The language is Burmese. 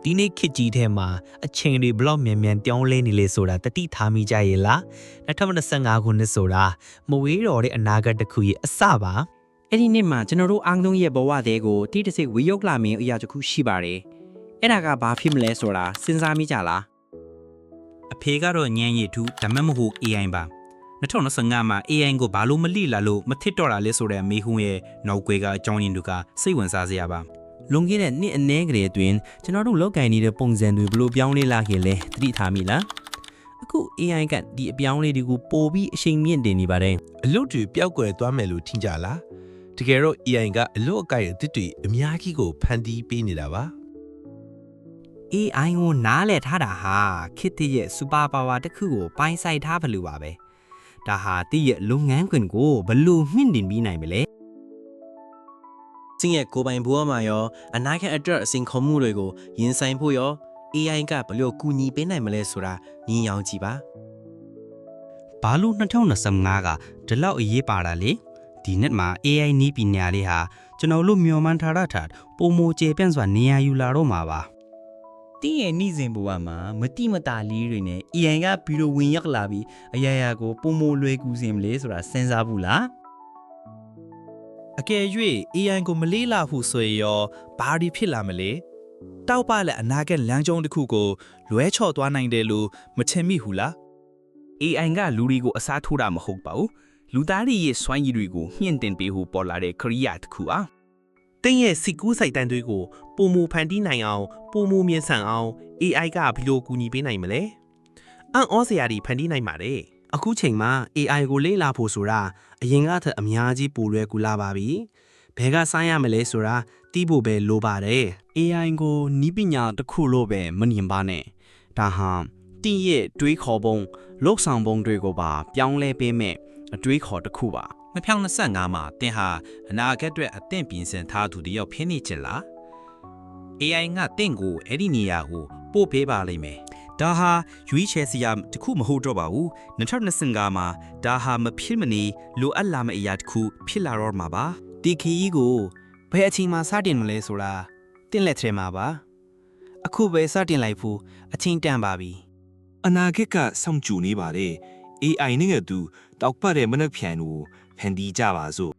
ဒီနေ့ခေတ်ကြီးထဲမှာအချိန်တွေဘလောက်မြန်ပြောင်းလဲနေလေဆိုတာတတိထားမိကြရဲ့လား2025ခုနှစ်ဆိုတာမဝေးတော့တဲ့အနာဂတ်တစ်ခုရဲ့အစပါအဲ့ဒီနေ့မှာကျွန်တော်တို့အားလုံးရဲ့ဘဝတဲ့ကိုတိတဆိတ်ဝေရုပ်လာမင်းအရာတစ်ခုရှိပါတယ်အဲ့ဒါကဘာဖြစ်မလဲဆိုတာစဉ်းစားမိကြလား အဖေကတော့ညံရည်ထူးဒါမှမဟုတ် AI ပါ2025မှာ AI ကိုဘာလို့မလိလာလို့မထစ်တော့တာလဲဆိုတဲ့မေးခွန်းရဲ့နောက်ွယ်ကအကြောင်းရင်းတွေကစိတ်ဝင်စားစရာပါလွန်ခဲ့တဲ့နှစ်အနည်းကလေးအတွင်းကျွန်တော်တို့လောက်ကင်နေတဲ့ပုံစံတွေဘလို့ပြောင်းလဲလာခဲ့လဲသတိထားမိလားအခု AI ကဒီအပြောင်းလဲတွေကိုပိုပြီးအချိန်မြင့်တင်နေပါတယ်အလုပ်တွေပျောက်ကွယ်သွားမယ်လို့ထင်ကြလားတကယ်တော့ AI ကအလုပ်အကိုက်အသစ်တွေအများကြီးကိုဖန်တီးပေးနေတာပါ AI ကိုနားလည်ထားတာဟာခေတ်တည်းရဲ့ super power တစ်ခုကိုပိုင်းဆိုင်ထားဘလို့ပါပဲဒါဟာတည်းရဲ့လုပ်ငန်းခွင်ကိုဘလို့မြင့်တင်ပြီးနိုင်မလဲစင်ရဲ့ကိုပိုင်ဘဝမှာရောအနာဂတ်အတွက်အစဉ်ခုံမှုတွေကိုရင်ဆိုင်ဖို့ရော AI ကဘလို့ကူညီပေးနိုင်မလဲဆိုတာညီအောင်ကြည့်ပါ ဘာလို့2025ကဒီလောက်အရေးပါတာလဲဒီနှစ်မှာ AI နီးပညာလေးဟာကျွန်တော်တို့မျှော်မှန်းထားတာပုံမိုကျေပြန့်စွာနေရာယူလာတော့မှာပါတင်းရဲ့နှိစဉ်ဘဝမှာမတိမတာလေးတွေနဲ့ AI ကပြီးတော့ဝင်ရောက်လာပြီးအရာရာကိုပုံမိုလွယ်ကူစေမလဲဆိုတာစဉ်းစားဘူးလား အကယ်၍ AI ကိုမလေးလာဘူးဆိုရင်ရောဘာတွေဖြစ်လာမလဲတောက်ပလက်အနာဂတ်လမ်းကြောင်းတစ်ခုကိုလွဲချော်သွားနိုင်တယ်လို့မထင်မိဘူးလား AI ကလူတွေကိုအစားထိုးတာမဟုတ်ပါဘူးလူသားတွေရဲ့စွမ်းရည်တွေကိုမြင့်တင်ပေးဖို့ပေါ်လာတဲ့ခရိယာတစ်ခုအား တင်းရဲ့စီကူးစိုက်တန်းတွေကိုပုံမူဖန်တီးနိုင်အောင်ပုံမူမြင်ဆန်အောင် AI ကဘယ်လိုကူညီပေးနိုင်မလဲအံ့ဩစရာတွေဖန်တီးနိုင်ပါတယ်အခုချိန်မှာ AI ကိုလေ့လာဖို့ဆိုတာအရင်ကထက်အများကြီးပိုလွယ်ကူလာပါပြီဘယ်ကဆိုင်ရမလဲဆိုတာတီးဖို့ပဲလိုပါတယ် AI ကိုနီးပညာတစ်ခုလို့ပဲမမြင်ပါနဲ့ဒါဟာတင်းရဲ့တွေးခေါ်ပုံလှုပ်ဆောင်ပုံတွေကိုပါပြောင်းလဲပေးမဲ့အတွေးခေါ်တစ်ခုပါ2025မှာတင်ဟာအနာဂတ်အတွက်အသင့်ပြင်ဆင်ထားသူတယောက်ဖြစ်နေချင်လား AI ကတင့်ကိုအဲ့ဒီနေရာကိုပို့ပေးပါလိမ့်မယ်ဒါဟာရွေးချယ်စရာတစ်ခုမဟုတ်တော့ပါဘူး2025မှာဒါဟာမဖြစ်မနေလိုအပ်လာမယ့်အရာတစ်ခုဖြစ်လာတော့မှာပါ ဒီခီးကိုဘယ်အချိန်မှစတင်မလဲဆိုတာတင်းလက်ထဲမှာပါအခုပဲစတင်လိုက်ဖို့အချိန်တန်ပါပြီ အနာဂတ်ကစောင့်ကြည့်နေပါတယ် AI နဲ့ကသူတောက်ပတ်တဲ့မနှက်ဖြန်ကိုဖန်တီးကြပါစို့